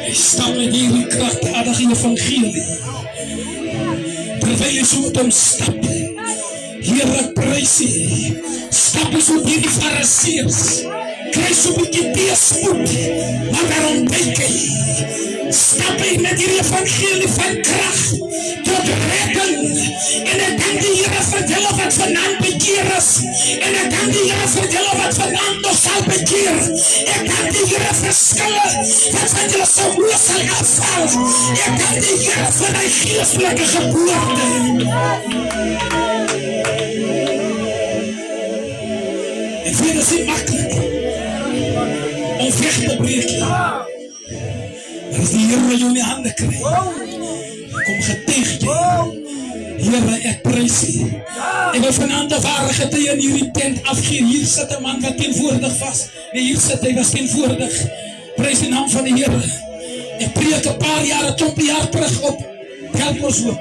Hy stap met hierdie kragtadige evangelie. Terwyl hy so met hom stap, Here prys hy, stap hy so deur die Fariseërs, kry so 'n bietjie teëspoed, maar daarom kyk hy, stap hy met hierdie evangelie van krag tot redding, en ek kan die Here vertel wat vanaand bekeer is, en ek kan die Here vertel wat vanaand nog sal bekeer, ek kan die Here verskille wat van julle so moe sal afval, ek kan die Here van die geestelike geboorte. Ik vind het niet makkelijk om weg te breken. Maar als die Heer jou in je handen krijgt, kom getuig je. Heer, ik prijs je. Ik wil vanavond de ware getuige in jullie tent afgeven. Hier zit een man wat tegenwoordig was. Nee, hier zit hij was tegenwoordig. Prijs de naam van de Heer. Ik preek een paar jaar, 20 jaar terug op Belpershoop.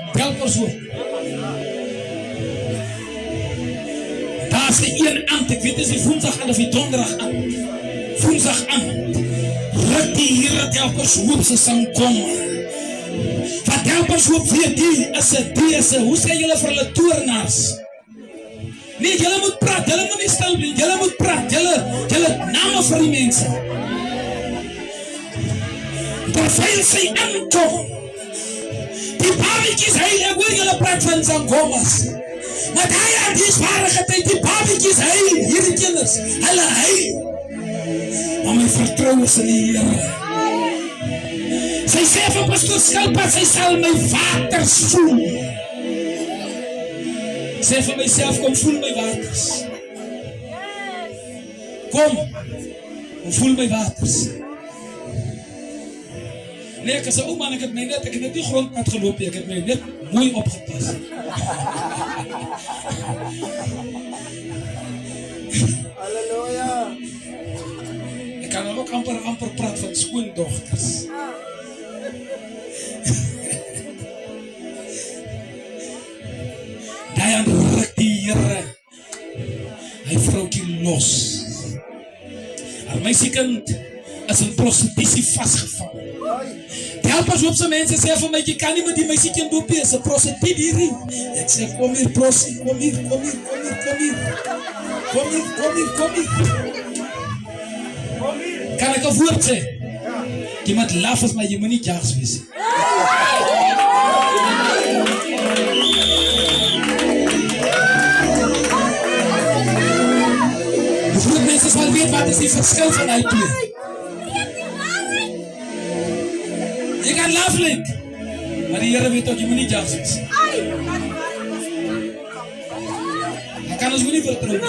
Daar is die een aand, ik weet het is die woensdag aan of die donderdag aan. Woensdag aan. Ruk die Here Belpershoop se sang kom. Wat Belpershoop weet die is 'n dese. Hoe sê julle vir hulle toornaars? Nee, julle moet praat, julle moet nie stil bly, julle moet praat, julle name vir die mense. Terwyl sy aankom, die babetjies hy, hoor julle praat van sangomas. Maar hy het die zware getuig, die babetjies hy, hierdie kinders, hulle hy. Maar my vertrouw is in die Here. Sy sê vir pastoor Skilpad, sy sal my waters voel. Sê vir myself, kom voel my waters. Kom voel my waters. Nee, ek is 'n ou man, ek het net die grondpad geloop, ek het my net mooi opgepas. Halleluja. Ek kan ook amper praat van skoondogters. Daai aan ruk die Here. Hy vroukie los. Haar meisiekind is in prostitusie vasgevang. Belpershoop se mense sê vir my, jy kan nie met die meisiekind loop nie, is 'n prostituut hierdie. Ek sê, kom hier prosie, kom hier. Kan ek 'n woord sê? Jy moet laf as maar jy moet nie jags wees. Die groot mense sal weet wat is die verskil van hy twee. Jy kan laf link, maar die Here weet ook jy moet nie jags wees. Hy kan ons nie vertrou nie.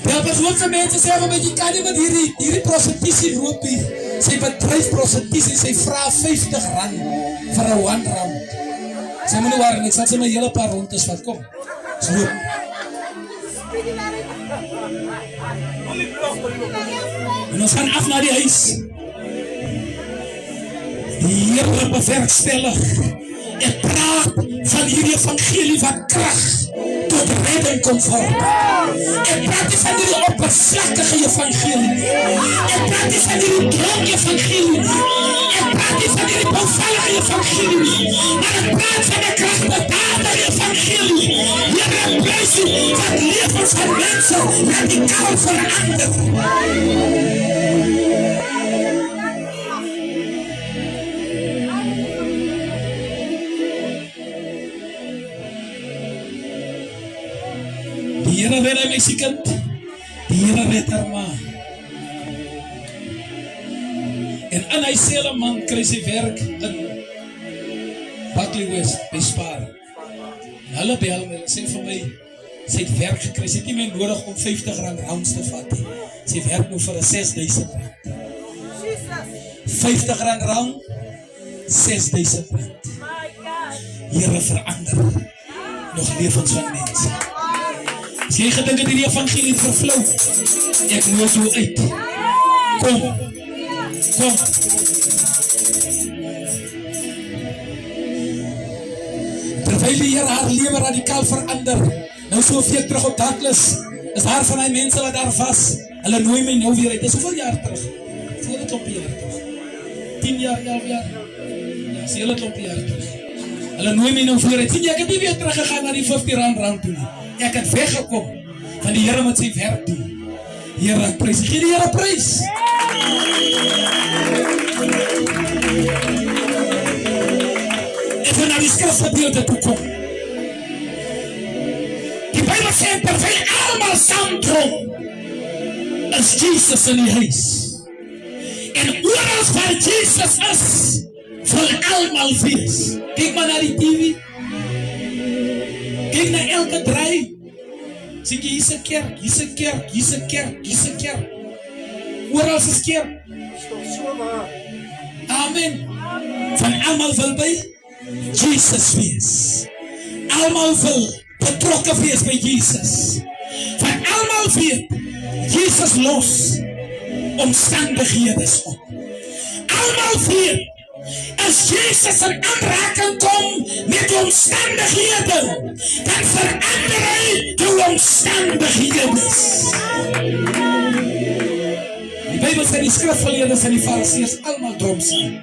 Belpershoop se mense sê vir my, jy kan nie met hierdie prostitusie loop nie. Sy bedryf prostitusie, sy vra R50 vir 'n one round. Sy moet nie waar, ek sal sy my hele paar rondes vat, kom. Sloop. En ons gaan af na die huis. Die Here bewerkstellig. Ek praat van hierdie evangelie van krag tot redding kom voort. Ek praat nie van hierdie oppervlakkige evangelie. Ek praat nie van hierdie dronk evangelie. Ek praat nie van hierdie bouvallige evangelie. Maar ek praat van die kragbedaarde evangelie. Here bless u, wat levens van mense radikaal verander. Die Here red hy meisiekind, die Here red haar ma. En in hy sê hulle man kry sy werk in Buckley West, by Spar. En hulle bel my, sê vir my, sy het werk gekry, sy het nie meer nodig om R50 rounds te vat nie. Sy werk nou vir 'n R6,000. R50 round, R6,000. Here verander nog lewens van mense. As jy gedink het die evangelie het vervlou, ek nooi jou uit. Kom. Terwyl die Here haar lewe radikaal verander, nou so veel terug op Douglas, Is daar van die mense wat daar was? Hulle nooi my nou weer uit. Dis hoeveel jaar terug? Dis hele klompie jaar terug. 10 jaar, 11 jaar. Ja, dis hele klompie jaar terug. Hulle nooi my nou weer uit. Sien jy, ek het nie weer teruggegaan na die 50 rand round toe nie. Ek het weggekom van die Here met sy werk doen. Here, prys. Gee die Here prys. Ek wil na die skrifgedeelte toe kom. Die Bijbel sê, terwyl almal saamkom, is Jesus in die huis. En oral waar Jesus is, wil almal wees. Kyk maar na die TV. Kyk na elke draai. Sê jy, hier's 'n kerk, hier's 'n kerk, hier's 'n kerk, hier's 'n kerk. Oral is kerk. Amen. Van almal wil by Jesus wees. Almal wil betrokke wees by Jesus. Van almal weet Jesus los omstandighede op. Almal weet as Jesus in aanraking kom met omstandighede, dan verander hy die omstandighede. Die Bybel sê die skrifgeleerdes en die fariseërs almal drom sien.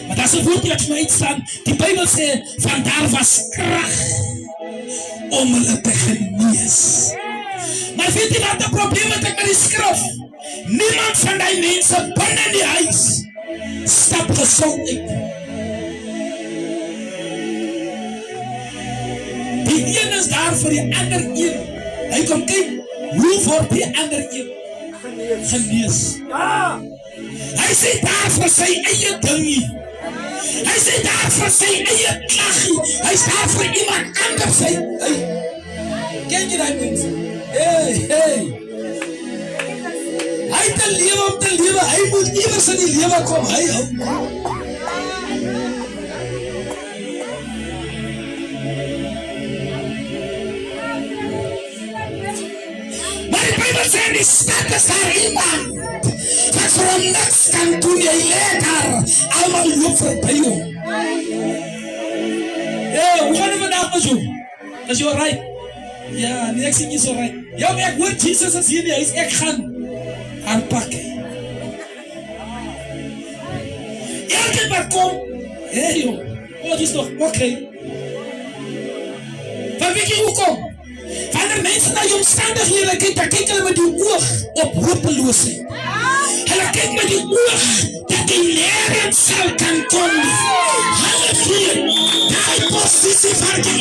Maar dat is een woord wat mij uitstaan. Die Bijbel zegt, van daar was kracht om hulle te genees. Maar weet je wat de probleem is met die skrif? Niemand van die mensen binnen die huis stap gezond uit. Die een is daar voor die ander een. Hy kom kyk, hoe word die ander een genees? Ja! Hy sê daar vir sy eie dingie. Hy sê daar vir sy eie klaggie. Hy is daar vir iemand anders. Ken jy die mense? Hey. Hy het 'n lewe om te lewe. Hy moet iewers in die lewe kom. Hy hou. Maar die Bybel sê die stad is daar iemand wat vir hom niks kan doen, jy leer daar, allemaal loop voorbij hom. Hey, hoe gaan die vandaag met jou? Is jou right? Ja, nee, ek sê nie so right. Ja, maar ek hoor Jesus is hier nie, hy is, ek gaan aanpak. Elke wat kom, hey joh, wat is nog, oké. Van weet jy hoe kom? Wanneer mense na die omstandighede kyk, dan kyk hulle met die oog op hopeloosheid. Hulle kyk met die oog dat die nergens sal kan kom. Hulle weet, die posisie waar jy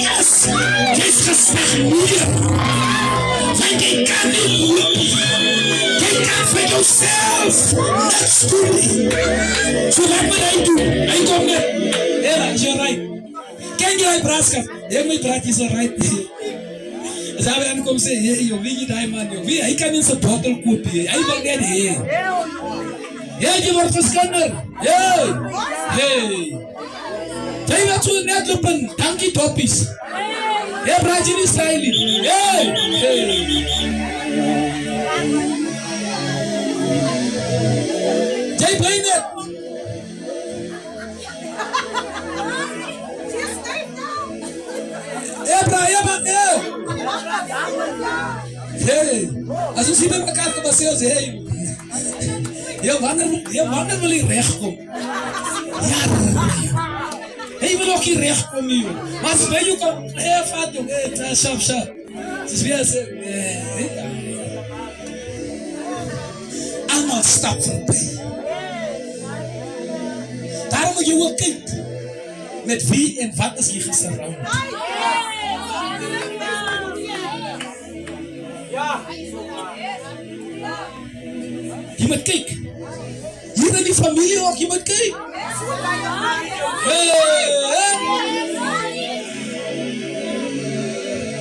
is gestagneer. Want jy kan nie loop. Jy kan vir jouself niks doen. So wat moet hy doen? Hy kom net. Hela, is jy right? Ken jy die braaskap? Ek my praat is right. As hy aankom sê, hey joh, wie jy die man joh? Wie, hy kan in sy bottle koop hier. Hy wil net heen. Jy word verskander. Hey. Jy wat so net loop in, dankie toppies. Jy praat jy nie style. Hey. Jy bly net. Hey, as ons hier by mekaar kom sê ons, hey, wanneer wil jy rechtkom? Ja, hy wil ook hier rechtkom nie, maar as by jou kom, hey, vat jou, hey, shop, dis weer sê, allemaal stap voorbij. Daarom moet jy ook kyk, met wie en wat is jy gesurround. Jy moet kyk. Hier in die familie ook, jy moet kyk.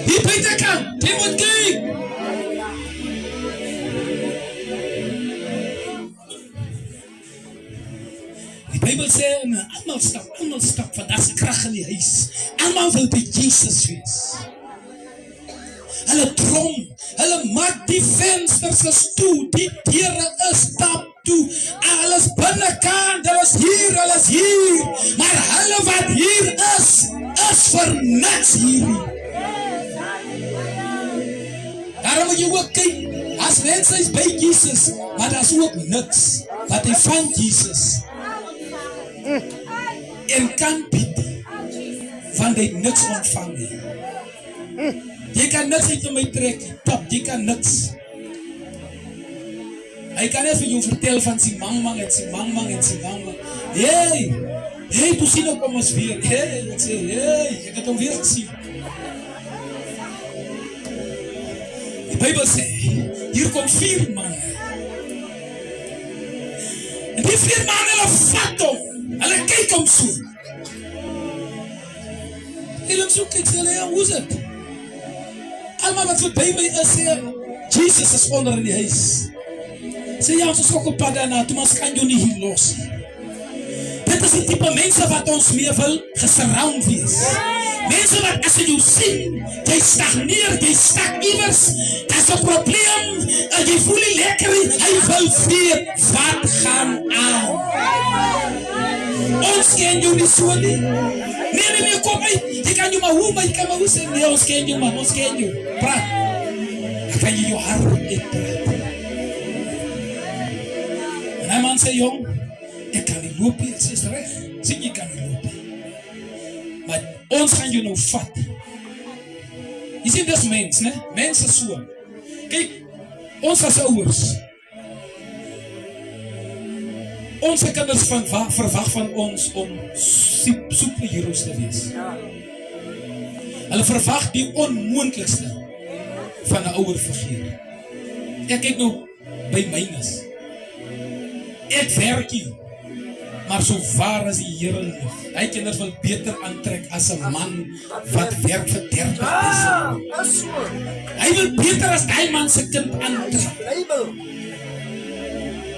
Hier buitekant, jy moet kyk. Die Bybel sê, allemaal stap, want daar is krag in die huis. Allemaal wil by Jesus wees. Hulle trom, hulle maak die vensters is toe, die deure is tap toe, alles binnekant, hulle is hier, maar hulle wat hier is vir niks hier. Daarom moet jy ook kyk, as mense is by Jesus, maar daar is ook niks, wat hy van Jesus, en kan bied, want hy niks ontvang nie. Jy kan niks uit my trek, top, jy kan niks. Hy kan net vir jou vertel van sy mangmang en sy mangmang en sy mangmang. Hey, toe sien ek om ons weer. Ek sê, ek het hom weer gesien. Die Bybel sê, hier kom 4 manne. En die 4 manne, hulle vat hom. Hulle kyk hom so. Hulle so kyk, sê hulle, hoe is het? Almal wat voorbij my is, sê, Jesus is onder in die huis. Sê, ja, ons is ook op pad daarna, toe ons kan jou nie hier los. Dit is die type mense wat ons mee wil gesurround wees. Mense wat as jy jou sien, jy stagneer, jy stak iewers, dat is een probleem, en jy voel nie lekker, hy wil weet, wat gaan aan? Ons ken jou nie so nie. Nee, kom uit, jy kan jou maar hoe, maar jy kan maar hoe sê, nee, ons ken jou man, ons ken jou, praat. Dan kan jy jou hart uitpraat. En die man sê, jong, ek kan nie loop hier, sê, is recht, sê, jy kan nie loop hier. Maar ons gaan jou nou vat. Jy sien, dis mens, ne? Mens is so. Kijk, ons as ouers, onze kinders verwag van ons om superheroes te wees. Hulle verwag die onmoontlikste van 'n ouer figuur. Ek kyk nou by mynes. Ek werk hier, maar so waar as die Here leef. Hy kinders wil beter aantrek as 'n man wat werk vir 30 is. Hy wil beter as die man se kind aantrek.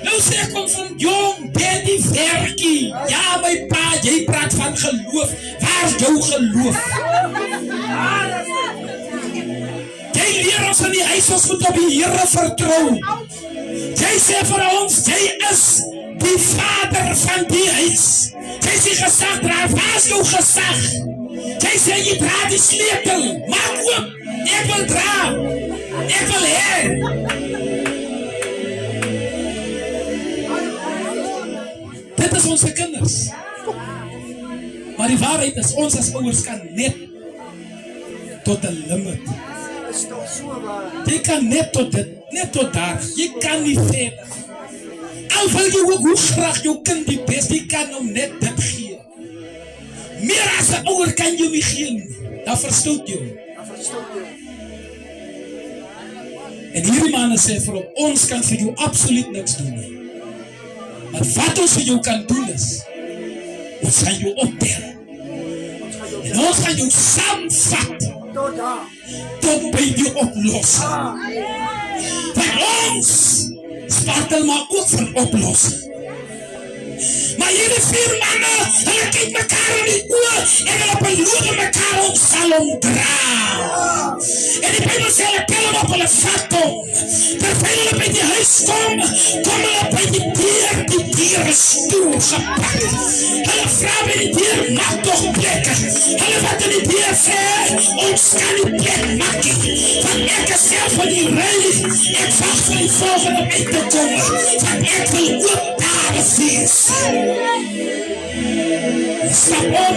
Nou sê ek kom van jong, daddy werkie. Ja, my pa, jy praat van geloof. Waar is jou geloof? Jy leer ons in die huis, ons moet op die Here vertrou. Jy sê vir ons, jy is die vader van die huis. Jy sê gesag dra, waar is jou gesag? Jy sê jy dra die sleutel, maak oop, ek wil dra, ek wil hê. Dit is onze kinders. Maar die waarheid is, ons as ouers kan net tot 'n limit. Jy kan net tot dit, net tot daar. Jy kan nie verder. Al wil jy ook hoe graag jou kind die best, jy kan hom net dit gee. Meer as 'n ouer kan jy nie gee. Dan verstoot jy. En hierdie manne sê vir hom, ons kan vir jou absoluut niks doen nie. Maar wat ons vir jou kan doen is, ons gaan jou optel. En ons gaan jou saamvat tot by die oplossing. Want ons spartel maar ook van oplossing. Maar hierdie 4 manne, hulle kyk mekaar in die oor en hulle beloof mekaar om sal hom dra. En die Bybel sê hulle tel hom op, hulle vat hom. Terwyl hulle by die huis kom hulle by die deur is toegepak. Hulle vra by die deur, maak toch plek. Hulle wat in die deur sê, ons kan die plek maak. Want ek is self van die rij, ek wacht vir die volgende uit te kom. Want ek wil ook daar wees. Stap om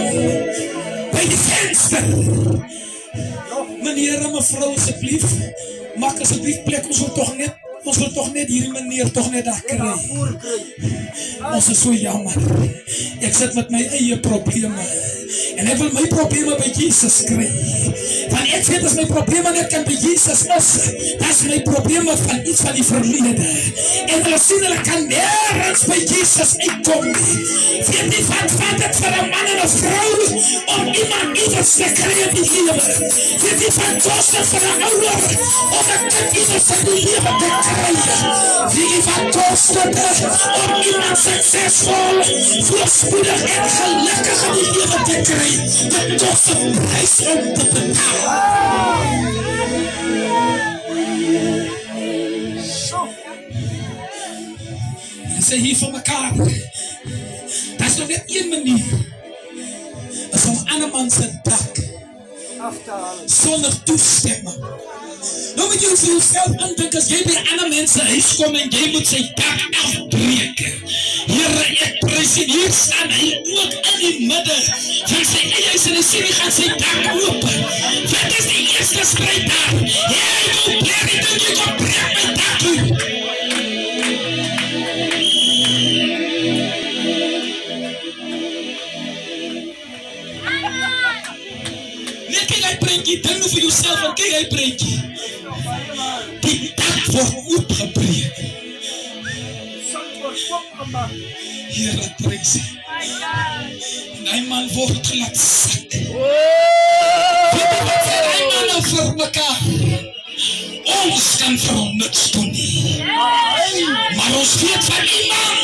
by die venster. Meneer en mevrou, asseblief, maak asseblief plek, ons wil toch net hierdie meneer toch net daar kry. Ons is so jammer. Ek sit met my eie probleme. En ek wil my probleme by Jesus kry. Want ek weet as my probleme net kan by Jesus is, dat is my probleme van iets van die verlede. En hulle sien hulle kan nergens by Jesus uitkom. Weet nie wat het vir 'n man en 'n vrou om iemand iewers te kry in die lewe. Weet nie wat kost het vir 'n ouer om 'n kind iewers in die lewe te kry. Weet nie wat kost het om iemand suksesvol, voorspoedig en gelukkig in die lewe te kry. Dit kost 'n prys om te betaal. En sê hier vir mekaar, dat is nog net 1 manier, is om ander man se dak sonder toestemming Nou moet jy vir jouself aandink, as jy by ander mense huis kom en jy moet sy dak afbreek. Here, ek prys U, hier staan hy ook in die midde van sy eie huis en hy sê hy gaan sy dak open. Wat is die eerste stryd daar? Jy moet breek, jy kom breek my dak toe. Nee, kyk hy prentjie, dink nou vir jouself en kyk hy prentjie. Die dak word oopgebreek. Here, prys U. En die man word gelaat sak. Weet jy wat sê die man nou vir mekaar? Ons kan vir hom niks doen nie. Maar ons weet van iemand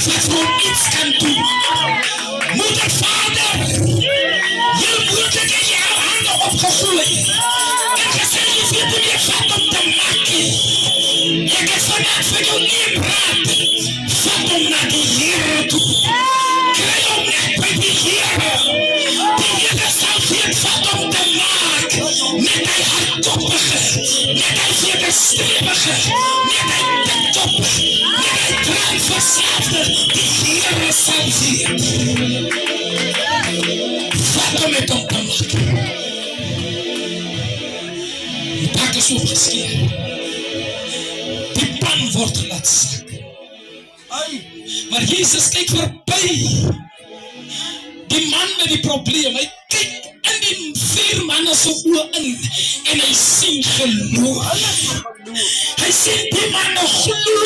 wat vir hom iets kan doen. Moeder, vader, jy moet ek in jou hande opgegooi. En gesê, jy weet nie meer vat om te maak nie. Ek het vandaag vir jou nie raad. Vat om na die Here toe. Kry hom net by die Here. Die Here sal weet vat om te maak. Net hy hardkoppige, net hy vederstrewige, net hy diktop, net hy drankverslaafde. Die Here sal weet. Vat om het om te maak. Die dak is opgeskeer. Die pan word gelaat sak. Maar Jesus kyk verby die man met die probleem. Hy kyk in die 4 manne se oë in en hy sien geloof. Hy sien die manne glo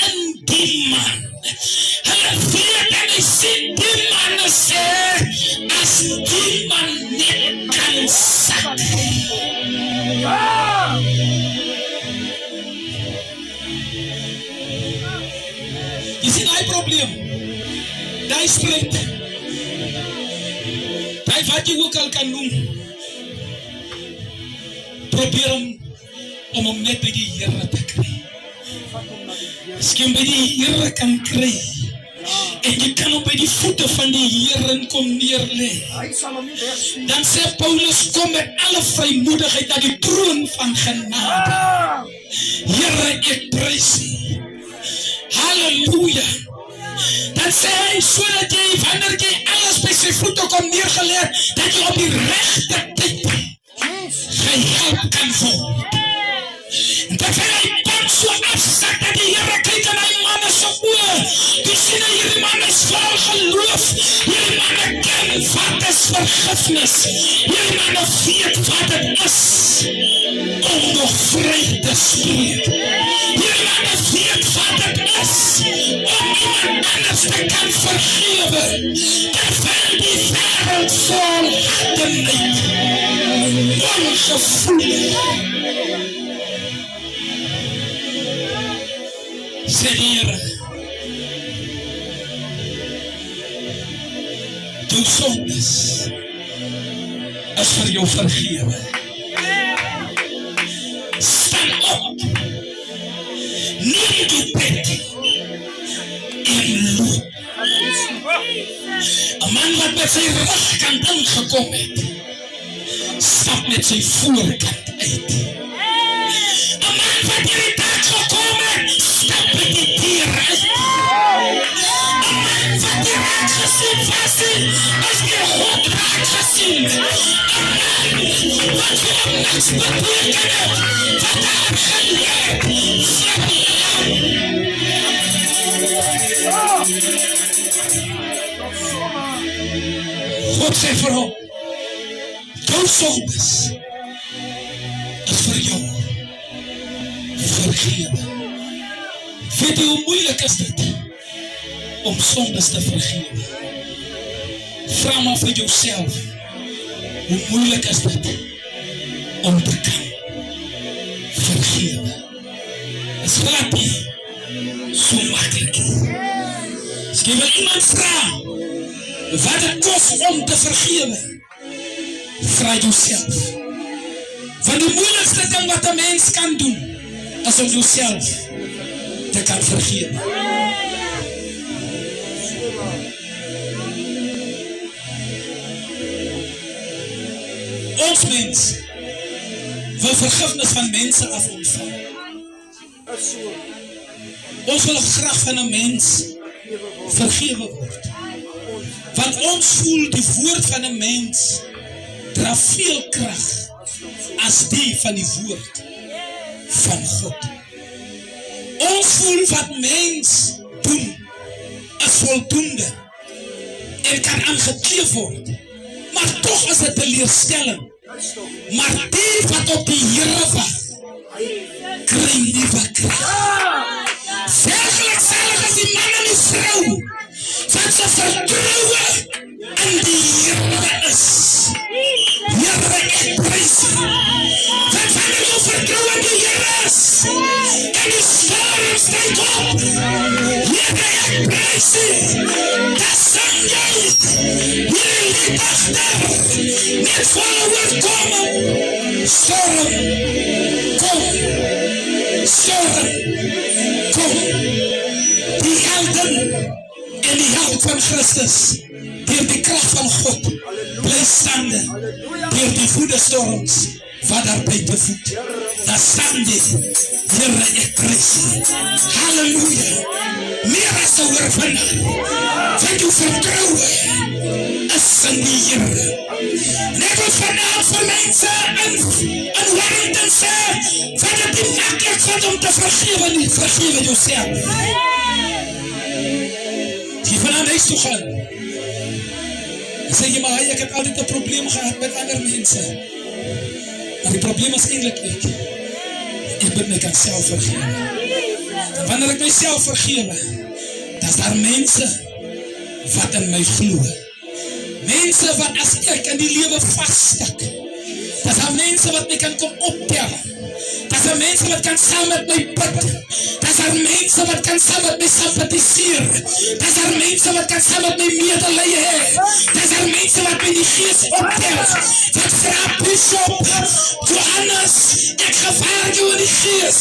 in die man. Hulle weet en hy sien die manne sê, as die man net kan sak. Jy sien hy probleem. Die split. Die wat jy ook al kan noem. Probeer om hom net by die Here te kry. As jy hom by die Here kan kry, en jy kan hom by die voete van die Here kom neerlê, dan sê Paulus, kom met alle vrymoedigheid na die troon van genade. Here, ek prys U. Halleluja. Dan sê hy, sodat jy, wanneer jy alles by sy voete kom neergeleer, dat jy op die regte tyd gehelp kan word. En dat hy pan so afsak, dat die Here kyk in die manne se oë. Die sien hy, hierdie man is vol geloof. Hierdie manne ken wat is vergifnis. Hierdie manne weet wat het is om nog vry te spreek. Hierdie manne weet wat het is om iemand anders te kan vergewe. Terwyl die wêreld vol hartenheid, ongevoel. Sê die Here, jou sondes is vir jou vergewe. Staan op, neem die bed en loop. 'n man wat met sy rugkant ingekom het, stap met sy voorkant uit. 'n man wat hierdie dag gekom het, stap met die deur uit. 'n man wat die raad gesien was, as die God raad gesien. 'n man wat vir hom niks beteken het, wat daar geleerd van God sê vir hom, jou sondes is vir jou vergewe. Weet jy hoe moeilik is dit om sondes te vergewe? Vra maar vir jouself, hoe moeilik is dit om te kan vergewe? Is glad nie so maklik. As jy wil iemand vra wat het kos om te vergewe, vra jouself. Want die moeilikste ding wat 'n mens kan doen, is om jouself te kan vergewe. Ons mens wil vergifnis van mense af ontvang. Ons wil graag van 'n mens vergewe word. Want ons voel die woord van 'n mens dra veel krag as die van die woord van God. Ons voel wat mens doen is voldoende en kan aangekleef word. Maar toch is het teleurstelling. Maar die wat op die Here wag, kry nuwe krag. Werklik salig is die man en die vrou wat se vertroue in die Here is. Here, ek prys U. Want wanneer jou vertroue in die Here is en die storm steek op, Here, ek prys U. Dat sing jy hierdie agter net volle oorkoming. Storm, kom. Storm, kom. Die helden en die held van Christus, deur die krag van God, bly stande, deur die woede storms, wat daar buite voed. Daar staan die, Here, ek prys U. Halleluja. Meer as 'n oorwinnaar, want jou vertroue is in die Here. Net ons vanavond vir mense in Warrington sê, wat het nie maklik vat om te vergewe nie, vergewe jouself. Die vanavond huis toe gaan, en sê jy, maar ek het altyd 'n probleem gehad met ander mense. Maar die probleem is eintlik ek moet my kan self vergewe. En wanneer ek myself vergewe, dan is daar mense wat in my glo. Mense wat as ek in die lewe vasstik, dat is daar mense wat my kan kom optel. Dat is daar mense wat kan saam met my bid. Dat is daar mense wat kan saam met my sympathiseer. Dat is daar mense wat kan saam met my medelee hê. Dat is daar mense wat my die gees optel. Wat vra Bishop Johannes, ek gevaar jou in die gees.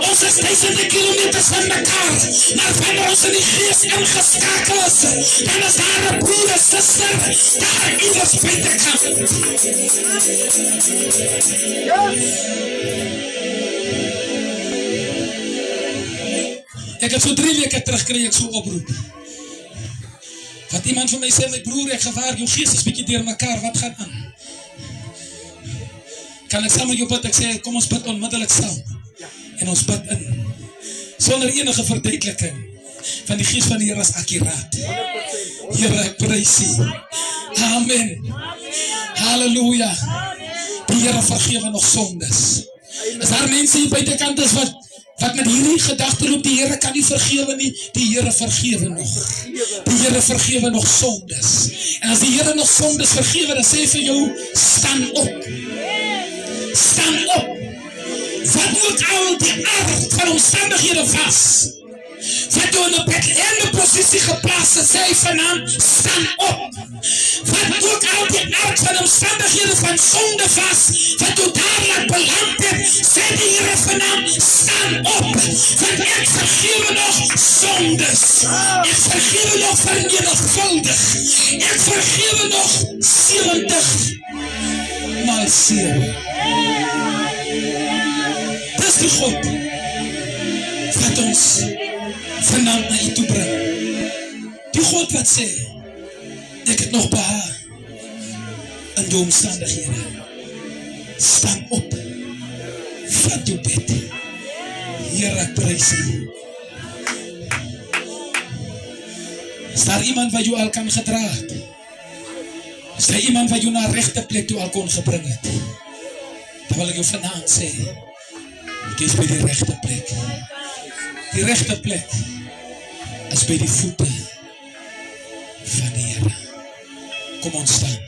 Ons is duisende kilometers van mekaar, maar wanneer ons in die gees ingeskakel is, dan is daar 'n broer en suster daar iewers buitekant. Ek het so 3 weke terug kry ek so oproep. Wat iemand van my sê, my broer, ek gevaar, jou gees is bietjie deur mekaar, wat gaan aan? Kan ek saam met jou bid? Ek sê, kom ons bid onmiddellik saam. En ons bid in. Sonder enige verduideliking. Van die gees van die Here is akkuraat. Here, ek prys U. Amen. Halleluja. Die Here vergewe nog sondes. Is daar mense hier buitekant is wat met hierdie gedagte loop, die Here kan nie vergewe nie, die Here vergewe nog. Die Here vergewe nog sondes. En as die Here nog sondes vergewe, dan sê vir jou, staan op. Staan op. Wat ook al die aard van omstandighede was, wat jou in 'n bekende posisie geplaas het, sê vanaand, staan op. Wat ook al die aard van omstandighede van sonde was, wat jou daar laat beland het, sê die Here vanaand, staan op. Want ek vergewe nog sondes. Ek vergewe nog vermenigvuldig. Ek vergewe nog 70 maal 7. Dis die God wat ons vanaand na U toe bring. Die God wat sê, ek het nog behaag in die omstandighede. Staan op, vat jou bed. Here, ek prys U. Is daar iemand wat jou al kan gedra het? Is daar iemand wat jou na regte plek toe al kon gebring het? Dan wil ek jou vanaand sê, ek is by die regte plek. Die regte plek is by die voete van die Here. Kom ons staan.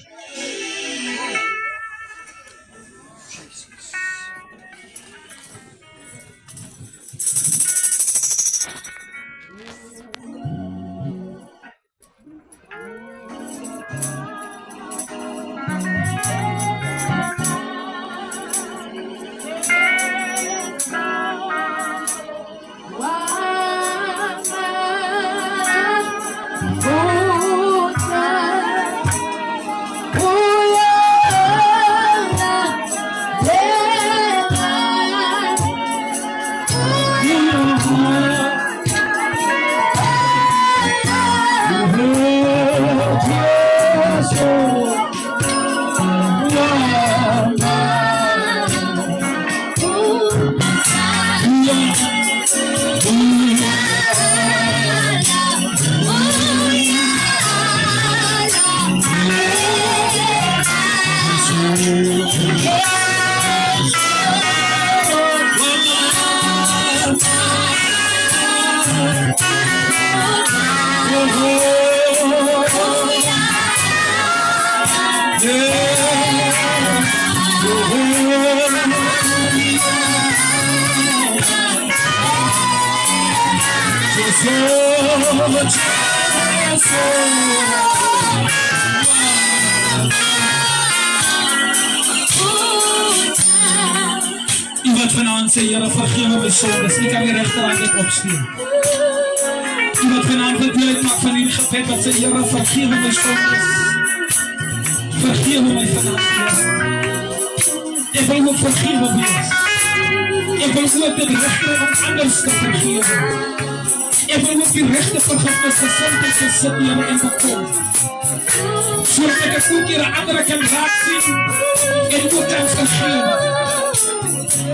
Iemand vanaand sê, Here, vergewe my sondes. Ek kan die regterhand net opsteek. Iemand vanaand wil deel uitmaak van hierdie gebed wat sê, Here, vergewe my sondes. Vergewe my vanaand, Here. Ek wil ook vergewe wees. Ek wil ook dit regte om anders te vergewe. Ek wil ook die regte vergifnis gesindheid gesit, Here, en bekom. Sodat ek ook hier 'n ander kan raak sien en ook kan vergewe.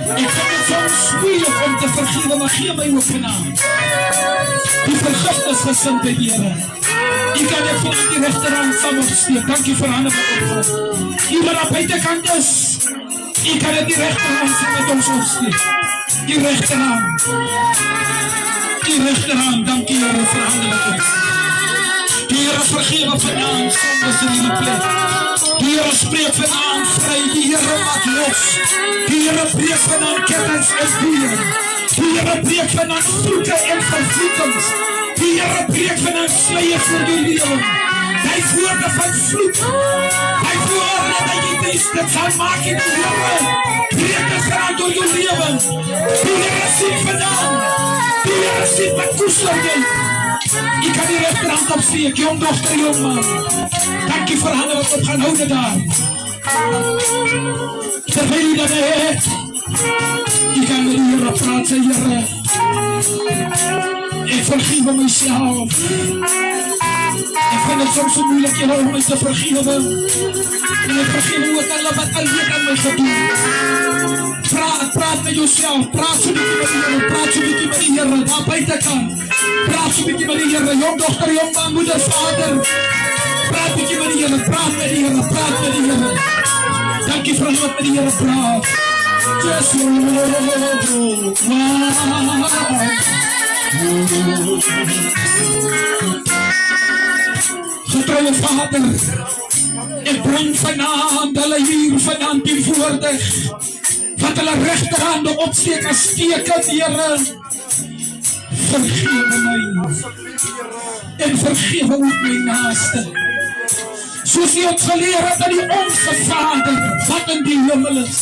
Ek vind het soms moeilijk om te vergewe, maar gee my ook vanaand die vergifnis gesindheid, Here. U kan net vanuit die rechterhand saam opsteek. Dankie vir hande wat opgaan. U wat aan buitenkant is, u kan net die rechterhand saam met ons opsteek. Die rechterhand. Die rechterhand, dankie, Here, vir hande wat opgaan. Die Here vergewe vanaand sondes in die plek. Die Here spreek vanaand vry, die Here maak los. Die Here breek vanaand kettings en boeien. Die Here breek vanaand vloeke en vervloekings. Die Here breek vanaand sluiers vir die lewe. Die woorde van vloek, die woorde dat jy dit sal maak in die Here, breek dit vanaand door jou lewe. Die Here sien vanaand, die Here sien wat koester jy. Ik kan die rechterhand opsteek, jong dochter, jong man. Dankie vir hande wat op gaan houden daar. Terwijl jy dat het, ik kan met die Here praat, sê Here. Ek vergewe myself. Ek vind het soms so moeilijk, Here, om my te vergewe. En ek vergewe ook alle wat alweer aan my gedoen. Praat met jouself, praat so bykie met die Here, praat so bykie met die Here, daar buitenkant. Praat so bykie met die Here, jong dochter, jong man, moeder, vader. Praat bykie met die Here, praat met die Here, praat met die Here. Dankie vir wat met die Here praat. Just getrouwe Vader, ek bring vanaand hulle hier vanaand die woorde wat hulle rechterhande opsteek as teken, Here. Vergewe my en vergewe ook my naaste. Soos jy ons geleer het aan die onse Vader wat in die hemel is.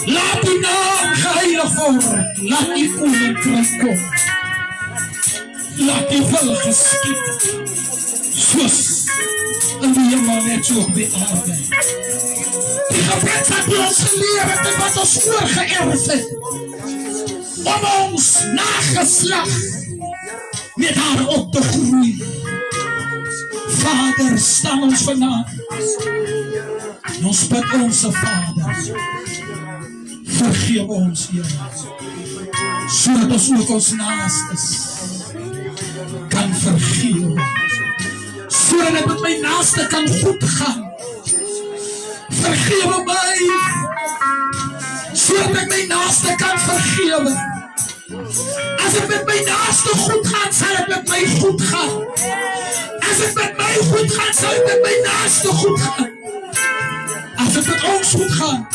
Laat die naam geheilig word, laat die koninkryk kom. Laat die wil geskied, soos in die hemel net so op die aarde. Die gebed wat jy ons geleer het en wat ons oorgeërf het, om ons nageslag met haar op te groei. Vader, staan ons vanaand. En ons bid onze Vader, vergeef ons, Here, sodat ons ook ons naastes kan vergewe, sodat het met my naaste kan goed gaan. Vergewe my, sodat ek my naaste kan vergewe. As het met my naaste goed gaan, sal het met my goed gaan. As het met my goed gaan, sal het met my naaste goed gaan. As het met ons goed gaan,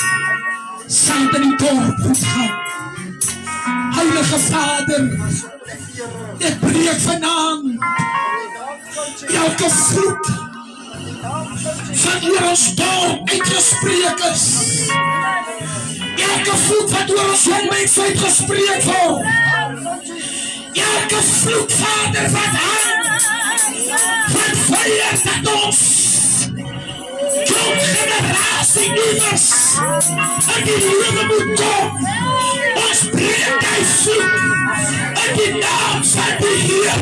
sal het in die dorp goed gaan. Heilige Vader, ek breek vanaand elke vloek van oor ons dorp uitgespreek is. Elke vloek wat oor ons jongmens uitgespreek word. Elke vloek, Vader, wat hang, wat veilig dat ons jong generatie iewers in die lewe moet kom. Ons breek die vloek in die naam van die Here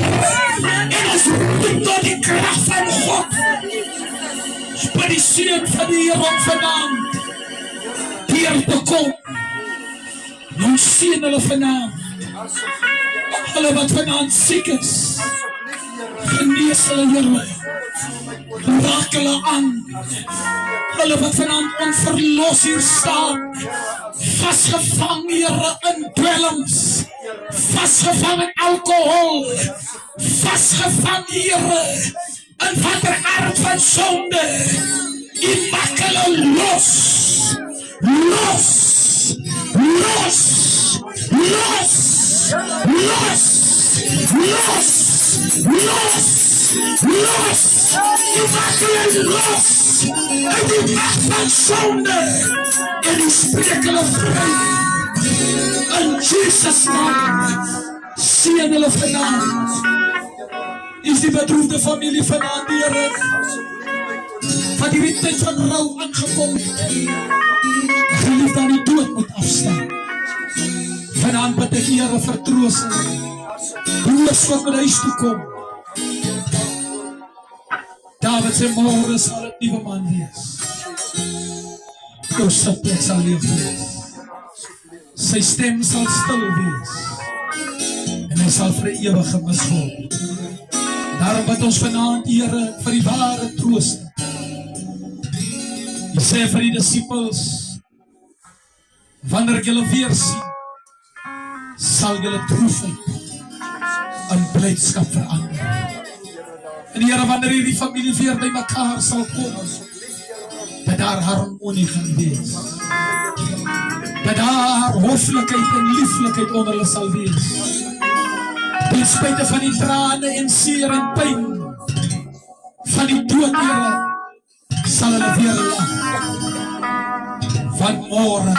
en ons roep tot die kracht van God. Ons bid die seën van die Here om vanaand hier te kom. En ons seën hulle vanaand. Hulle wat vanaand siek is, genees hulle, Here. Raak hulle aan. Hulle wat vanaand onverlos hier staan, vastgevang, Here, in dwelms, vastgevang in alcohol, vastgevang, Here, in watter aard van sonde. U maak hulle los, los, los, los, los, los, Immaculate los. En die macht van zonde. En die spreken of vrij. In Jesus' naam. Sien hulle vanavond. Is die bedroefde familie vanavond, Here, van die tyd van rouw aangekom. Geliefd aan die dood moet afstaan. Vanavond bid ek, Here, vertroos hulle. Broers wat met huis toe kom. David sê, môre sal het nieuwe man wees. Jou sitplek sal leef wees. Sy stem sal stil wees. En hy sal vir die ewige mis word. Daarom bid ons vanavond, Here, vir die ware troost. Hy sê vir die disciples, wanneer ek julle weer sien, sal julle droefheid in blydskap verander. En Here, wanneer hierdie familie weer by mekaar sal kom, dat daar harmonie gaan wees. Dat daar hoflikheid en lieflikheid onder hulle sal wees. Ten spyte van die trane en seer en pyn van die dood, Here, sal hulle weer lag. Want môre